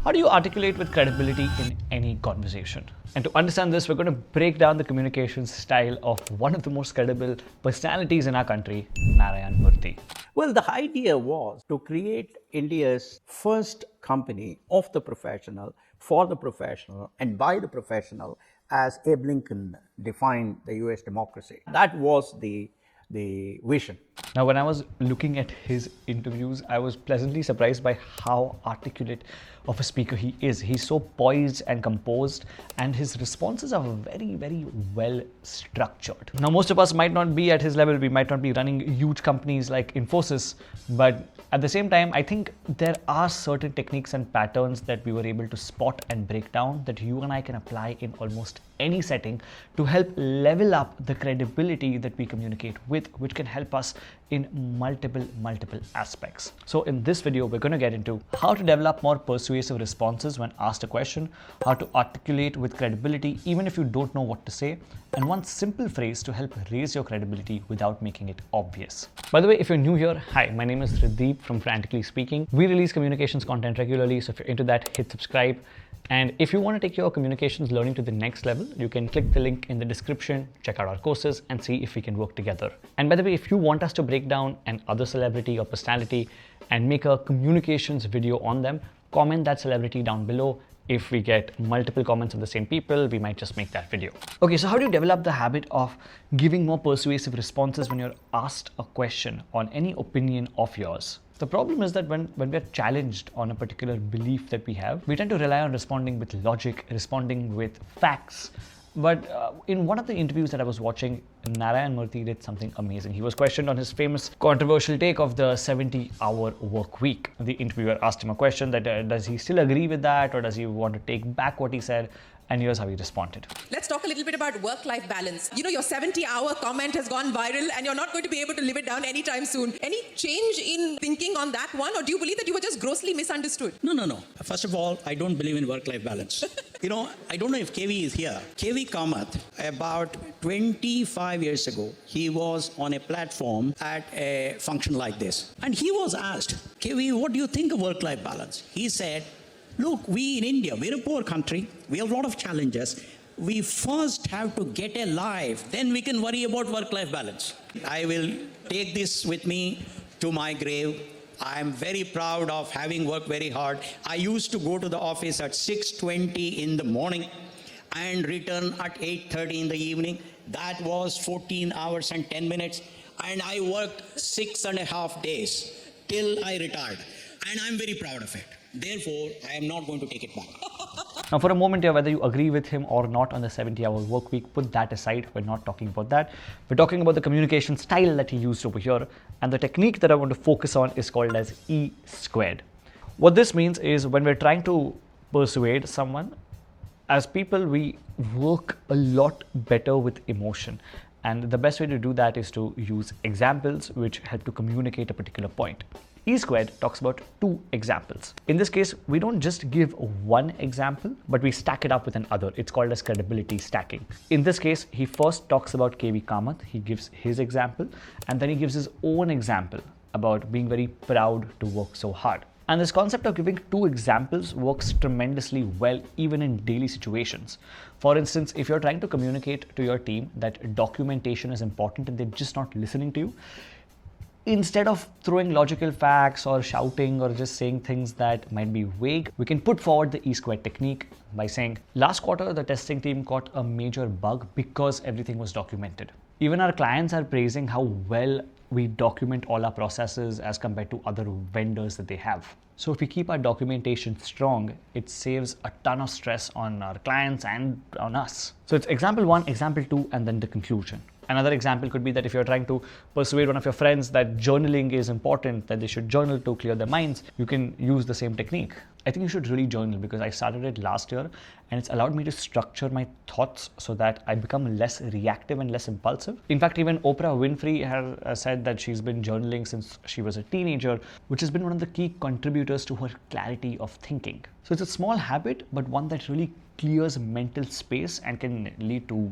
How do you articulate with credibility in any conversation? And to understand this, we're going to break down the communication style of one of the most credible personalities in our country, Narayana Murthy. Well, the idea was to create India's first company of the professional, for the professional, and by the professional, as Abe Lincoln defined the US democracy. That was the vision. Now, when I was looking at his interviews, I was pleasantly surprised by how articulate of a speaker he is. He's so poised and composed, and his responses are very, very well structured. Now, most of us might not be at his level. We might not be running huge companies like Infosys, but at the same time, I think there are certain techniques and patterns that we were able to spot and break down that you and I can apply in almost any setting to help level up the credibility that we communicate with, which can help us in multiple aspects. So in this video, we're going to get into how to develop more persuasive responses when asked a question, how to articulate with credibility even if you don't know what to say, and one simple phrase to help raise your credibility without making it obvious. By the way, if you're new here, hi, my name is Radeep from Frantically Speaking. We release communications content regularly, so if you're into that, hit subscribe. And if you want to take your communications learning to the next level, you can click the link in the description, check out our courses, and see if we can work together. And by the way, if you want us to break down an other celebrity or personality and make a communications video on them, comment that celebrity down below. If we get multiple comments of the same people, we might just make that video. Okay, so how do you develop the habit of giving more persuasive responses when you're asked a question on any opinion of yours? The problem is that when we're challenged on a particular belief that we have, we tend to rely on responding with logic, responding with facts. But in one of the interviews that I was watching, Narayana Murthy did something amazing. He was questioned on his famous controversial take of the 70-hour work week. The interviewer asked him a question that does he still agree with that, or does he want to take back what he said? And here's how he responded. Let's talk a little bit about work-life balance. You know, your 70-hour comment has gone viral and you're not going to be able to live it down anytime soon. Any change in thinking on that one, or do you believe that you were just grossly misunderstood? No. First of all, I don't believe in work-life balance. I don't know if KV is here. KV Kamath, about 25 years ago, he was on a platform at a function like this. And he was asked, KV, what do you think of work-life balance? He said, look, we in India, we're a poor country. We have a lot of challenges. We first have to get a life, then we can worry about work-life balance. I will take this with me to my grave. I am very proud of having worked very hard. I used to go to the office at 6:20 in the morning and return at 8:30 in the evening. That was 14 hours and 10 minutes. And I worked 6.5 days till I retired. And I'm very proud of it. Therefore, I am not going to take it back. Now, for a moment here, whether you agree with him or not on the 70-hour work week, put that aside. We're not talking about that. We're talking about the communication style that he used over here. And the technique that I want to focus on is called as E squared. What this means is when we're trying to persuade someone, as people, we work a lot better with emotion. And the best way to do that is to use examples which help to communicate a particular point. E squared talks about two examples. In this case, we don't just give one example, but we stack it up with another. It's called as credibility stacking. In this case, he first talks about KV Kamath. He gives his example, and then he gives his own example about being very proud to work so hard. And this concept of giving two examples works tremendously well even in daily situations. For instance, if you're trying to communicate to your team that documentation is important and they're just not listening to you, instead of throwing logical facts or shouting or just saying things that might be vague, we can put forward the E-squared technique by saying, last quarter, the testing team caught a major bug because everything was documented. Even our clients are praising how well we document all our processes as compared to other vendors that they have. So if we keep our documentation strong, it saves a ton of stress on our clients and on us. So it's example 1, example 2, and then the conclusion. Another example could be that if you're trying to persuade one of your friends that journaling is important, that they should journal to clear their minds, you can use the same technique. I think you should really journal because I started it last year and it's allowed me to structure my thoughts so that I become less reactive and less impulsive. In fact, even Oprah Winfrey has said that she's been journaling since she was a teenager, which has been one of the key contributors to her clarity of thinking. So it's a small habit, but one that really clears mental space and can lead to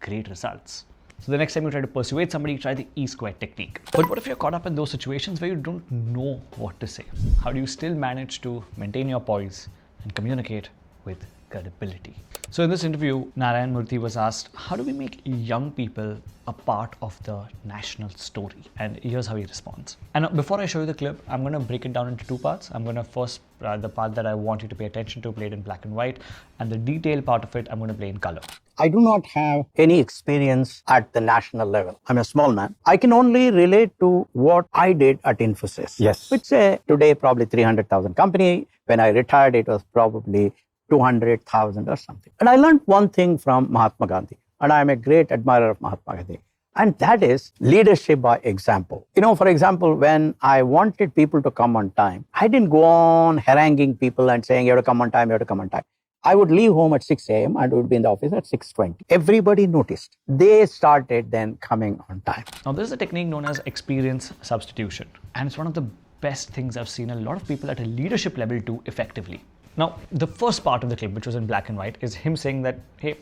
great results. So the next time you try to persuade somebody, try the E-squared technique. But what if you're caught up in those situations where you don't know what to say? How do you still manage to maintain your poise and communicate with credibility. So in this interview, Narayana Murthy was asked, how do we make young people a part of the national story? And here's how he responds. And before I show you the clip, I'm going to break it down into two parts. I'm going to first, the part that I want you to pay attention to, play it in black and white, and the detailed part of it, I'm going to play in color. I do not have any experience at the national level. I'm a small man. I can only relate to what I did at Infosys. Yes. Which today probably 300,000 company. When I retired, it was probably 200,000 or something. And I learned one thing from Mahatma Gandhi. And I'm a great admirer of Mahatma Gandhi. And that is leadership by example. For example, when I wanted people to come on time, I didn't go on haranguing people and saying, you have to come on time, you have to come on time. I would leave home at 6 a.m. and would be in the office at 6:20. Everybody noticed. They started then coming on time. Now, this is a technique known as experience substitution. And it's one of the best things I've seen a lot of people at a leadership level do effectively. Now, the first part of the clip, which was in black and white, is him saying that, hey,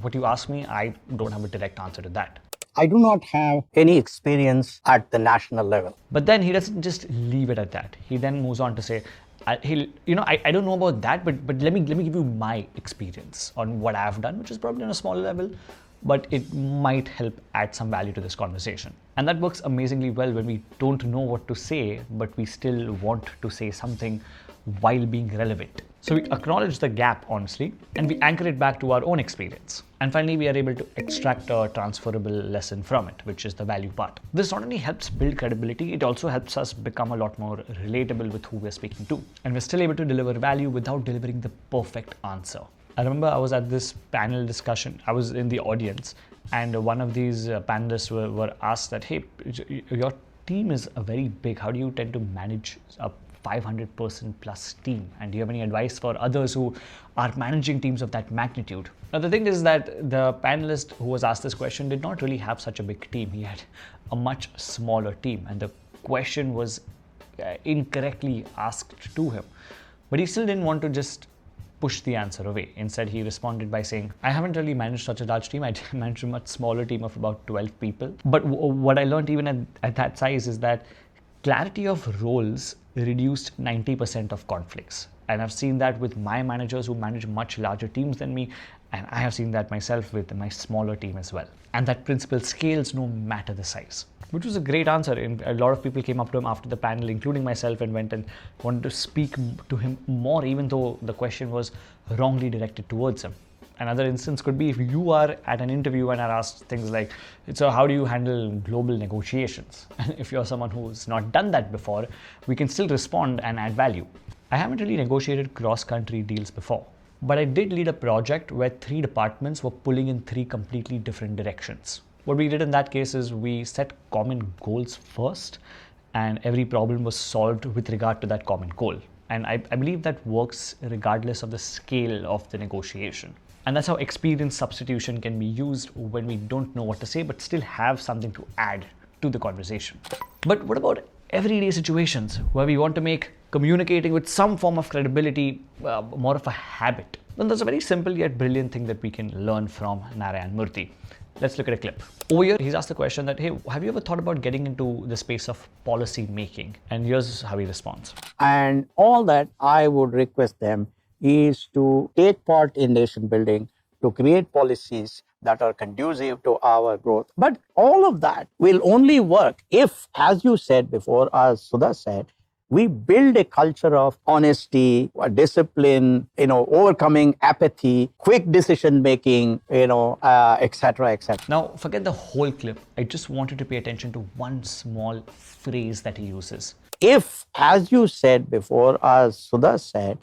what you asked me, I don't have a direct answer to that. I do not have any experience at the national level. But then he doesn't just leave it at that. He then moves on to say, I don't know about that, but let me give you my experience on what I've done, which is probably on a smaller level, but it might help add some value to this conversation. And that works amazingly well when we don't know what to say, but we still want to say something while being relevant. So we acknowledge the gap, honestly, and we anchor it back to our own experience. And finally, we are able to extract a transferable lesson from it, which is the value part. This not only helps build credibility, it also helps us become a lot more relatable with who we're speaking to. And we're still able to deliver value without delivering the perfect answer. I remember I was at this panel discussion. I was in the audience, and one of these panelists were asked that, hey, your team is very big. How do you tend to manage a 500-person plus team? And do you have any advice for others who are managing teams of that magnitude? Now, the thing is that the panelist who was asked this question did not really have such a big team. He had a much smaller team, and the question was incorrectly asked to him. But he still didn't want to just push the answer away. Instead, he responded by saying, I haven't really managed such a large team. I managed a much smaller team of about 12 people. But what I learned even at that size is that clarity of roles reduced 90% of conflicts. And I've seen that with my managers who manage much larger teams than me. And I have seen that myself with my smaller team as well. And that principle scales no matter the size, which was a great answer. And a lot of people came up to him after the panel, including myself, and went and wanted to speak to him more, even though the question was wrongly directed towards him. Another instance could be if you are at an interview and are asked things like, so how do you handle global negotiations? And if you're someone who's not done that before, we can still respond and add value. I haven't really negotiated cross-country deals before, but I did lead a project where 3 departments were pulling in 3 completely different directions. What we did in that case is we set common goals first, and every problem was solved with regard to that common goal. And I believe that works regardless of the scale of the negotiation. And that's how experience substitution can be used when we don't know what to say, but still have something to add to the conversation. But what about everyday situations where we want to make communicating with some form of credibility more of a habit? Then there's a very simple yet brilliant thing that we can learn from Narayana Murthy. Let's look at a clip. Over here, he's asked the question that, hey, have you ever thought about getting into the space of policy making? And here's how he responds. And all that I would request them is to take part in nation building, to create policies that are conducive to our growth. But all of that will only work if, as you said before, as Sudha said, we build a culture of honesty, discipline, overcoming apathy, quick decision making, etc., etc. Now, forget the whole clip. I just wanted to pay attention to one small phrase that he uses. If, as you said before, as Sudha said,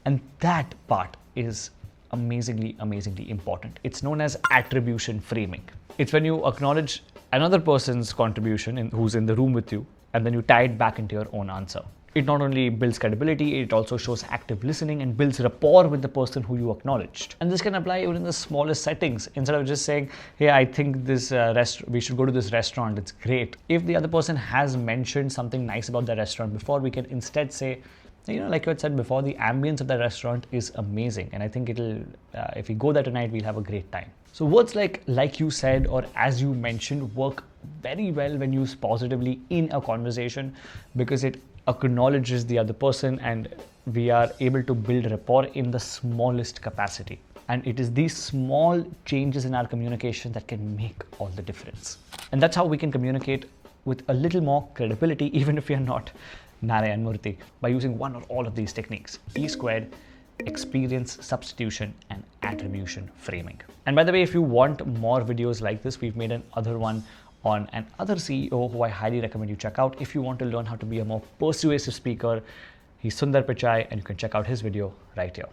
and that part is amazingly, amazingly important. It's known as attribution framing. It's when you acknowledge another person's contribution who's in the room with you, and then you tie it back into your own answer. It not only builds credibility, it also shows active listening and builds rapport with the person who you acknowledged. And this can apply even in the smallest settings. Instead of just saying, hey, I think this we should go to this restaurant, it's great. If the other person has mentioned something nice about the restaurant before, we can instead say, like you had said before, the ambience of the restaurant is amazing. And I think if we go there tonight, we'll have a great time. So words like you said, or as you mentioned, work very well when used positively in a conversation because it acknowledges the other person and we are able to build rapport in the smallest capacity. And it is these small changes in our communication that can make all the difference. And that's how we can communicate with a little more credibility, even if we are not Narayana Murthy, by using one or all of these techniques: E squared, experience, substitution, and attribution framing. And by the way, if you want more videos like this, we've made another one on another CEO who I highly recommend you check out if you want to learn how to be a more persuasive speaker. He's Sundar Pichai, and you can check out his video right here.